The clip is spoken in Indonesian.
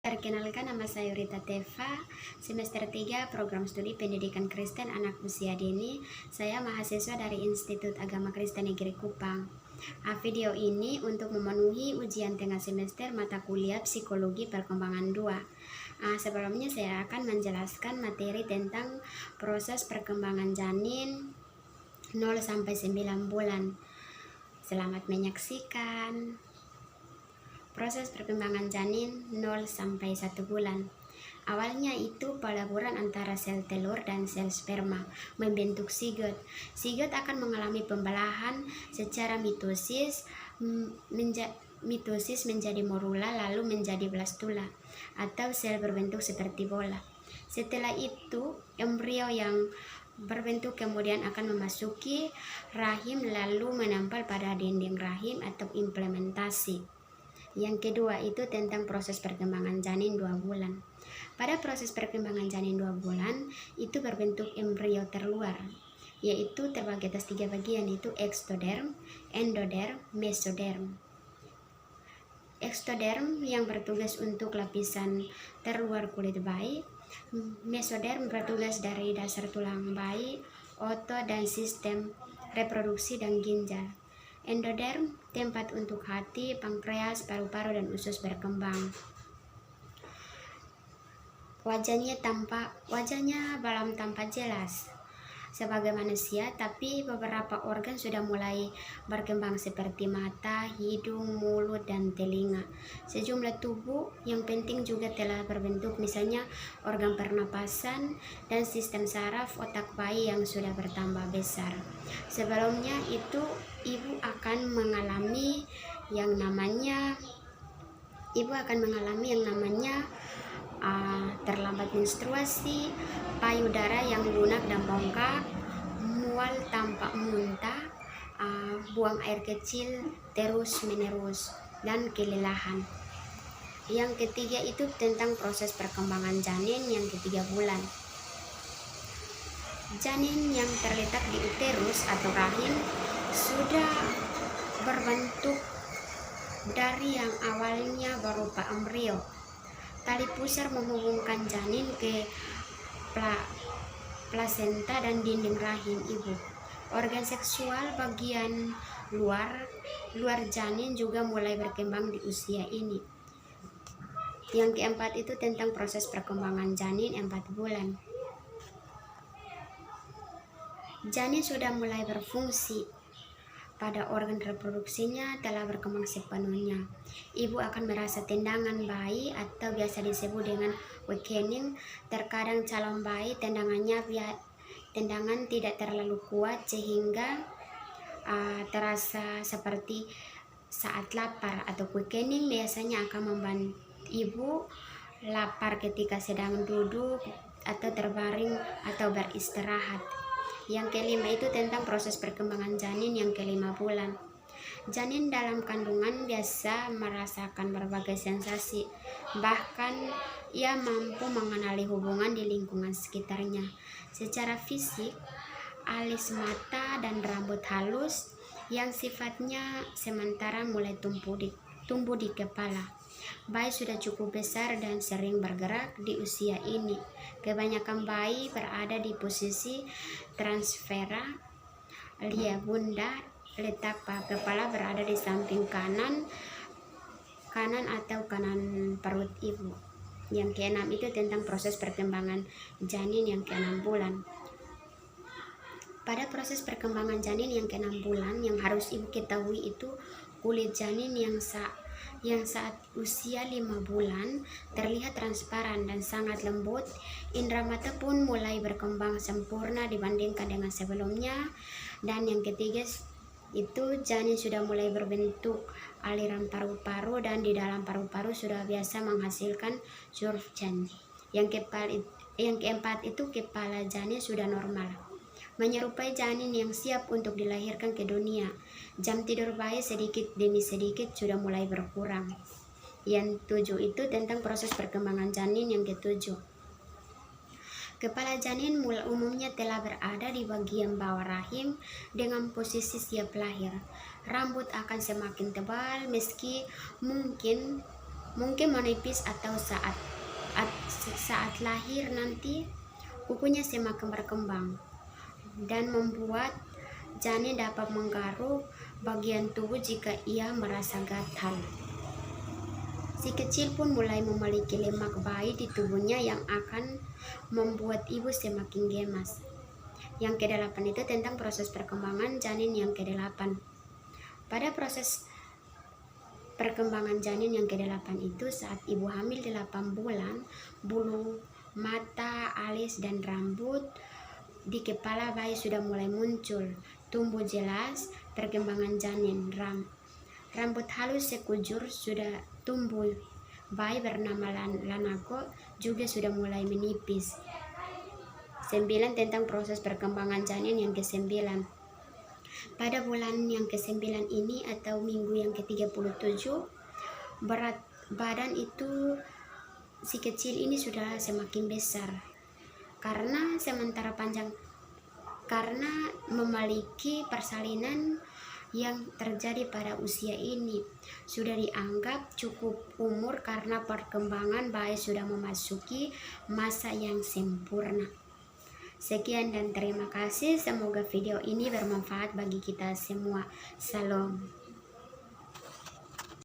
Perkenalkan, nama saya Rita Teva, semester 3 Program Studi Pendidikan Kristen Anak Usia Dini. Saya mahasiswa dari Institut Agama Kristen Negeri Kupang. Video ini untuk memenuhi ujian tengah semester mata kuliah Psikologi Perkembangan 2. Sebelumnya saya akan menjelaskan materi tentang proses perkembangan janin 0-9 bulan. Selamat menyaksikan. Proses perkembangan janin 0-1 bulan. Awalnya itu peleburan antara sel telur dan sel sperma membentuk sigot. Sigot akan mengalami pembelahan secara mitosis menjadi morula lalu menjadi blastula atau sel berbentuk seperti bola. Setelah itu embrio yang berbentuk kemudian akan memasuki rahim lalu menempel pada dinding rahim atau implementasi. Yang kedua itu tentang proses perkembangan janin 2 bulan. Pada proses perkembangan janin 2 bulan itu berbentuk embrio terluar, yaitu terbagi atas 3 bagian, yaitu ektoderm, endoderm, mesoderm. Ektoderm yang bertugas untuk lapisan terluar kulit bayi, mesoderm bertugas dari dasar tulang bayi, otot dan sistem reproduksi dan ginjal. Endoderm tempat untuk hati, pankreas, paru-paru dan usus berkembang. Wajahnya belum tampak jelas sebagai manusia, tapi beberapa organ sudah mulai berkembang seperti mata, hidung, mulut, dan telinga. Sejumlah tubuh yang penting juga telah berbentuk, misalnya organ pernapasan dan sistem saraf otak bayi yang sudah bertambah besar. Sebelumnya itu ibu akan mengalami yang namanya terlambat menstruasi, payudara yang lunak dan bengkak, mual tanpa muntah, buang air kecil terus menerus, dan kelelahan. Yang ketiga itu tentang proses perkembangan janin yang ketiga bulan. Janin yang terletak di uterus atau rahim sudah berbentuk dari yang awalnya berupa embrio. Tali pusar menghubungkan janin ke plasenta dan dinding rahim ibu. Organ seksual bagian luar janin juga mulai berkembang di usia ini. Yang keempat itu tentang proses perkembangan janin 4 bulan. Janin sudah mulai berfungsi. Pada organ reproduksinya telah berkembang sepenuhnya. Ibu akan merasa tendangan bayi atau biasa disebut dengan weakening. Terkadang calon bayi tendangan tidak terlalu kuat sehingga terasa seperti saat lapar, atau weakening biasanya akan membantu ibu lapar ketika sedang duduk atau terbaring atau beristirahat. Yang kelima itu tentang proses perkembangan janin yang ke-5 bulan. Janin dalam kandungan biasa merasakan berbagai sensasi, bahkan ia mampu mengenali hubungan di lingkungan sekitarnya. Secara fisik, alis mata dan rambut halus yang sifatnya sementara mulai tumbuh di kepala. Bayi sudah cukup besar dan sering bergerak di usia ini. Kebanyakan bayi berada di posisi transfera, lia bunda, letak kepala berada di samping kanan atau kanan perut ibu. Yang keenam itu tentang proses perkembangan janin yang ke-6 bulan. Pada proses perkembangan janin yang ke-6 bulan yang harus ibu ketahui itu kulit janin yang saat usia 5 bulan terlihat transparan dan sangat lembut. Indera mata pun mulai berkembang sempurna dibandingkan dengan sebelumnya. Dan yang ketiga itu janin sudah mulai berbentuk aliran paru-paru dan di dalam paru-paru sudah biasa menghasilkan surfactant. Yang keempat itu kepala janin sudah normal, menyerupai janin yang siap untuk dilahirkan ke dunia. Jam tidur bayi sedikit demi sedikit sudah mulai berkurang. Yang 7 itu tentang proses perkembangan janin yang ke-7. Kepala janin umumnya telah berada di bagian bawah rahim dengan posisi siap lahir. Rambut akan semakin tebal meski mungkin mungkin menipis atau saat lahir nanti kukunya semakin berkembang dan membuat janin dapat menggaruk bagian tubuh jika ia merasa gatal. Si kecil pun mulai memiliki lemak bayi di tubuhnya yang akan membuat ibu semakin gemas. Yang ke-8 itu tentang proses perkembangan janin yang ke-8. Pada proses perkembangan janin yang ke-8 itu, saat ibu hamil 8 bulan, bulu, mata, alis, dan rambut di kepala bayi sudah mulai muncul, tumbuh jelas. Perkembangan janin, rambut halus sekujur sudah tumbuh. Bayi bernama Lanako juga sudah mulai menipis. 9. Tentang proses perkembangan janin yang ke-9. Pada bulan yang ke-9 ini atau minggu yang ke-37, berat badan itu si kecil ini sudah semakin besar karena memiliki persalinan yang terjadi pada usia ini sudah dianggap cukup umur karena perkembangan bayi sudah memasuki masa yang sempurna. Sekian dan terima kasih. Semoga video ini bermanfaat bagi kita semua. Salam.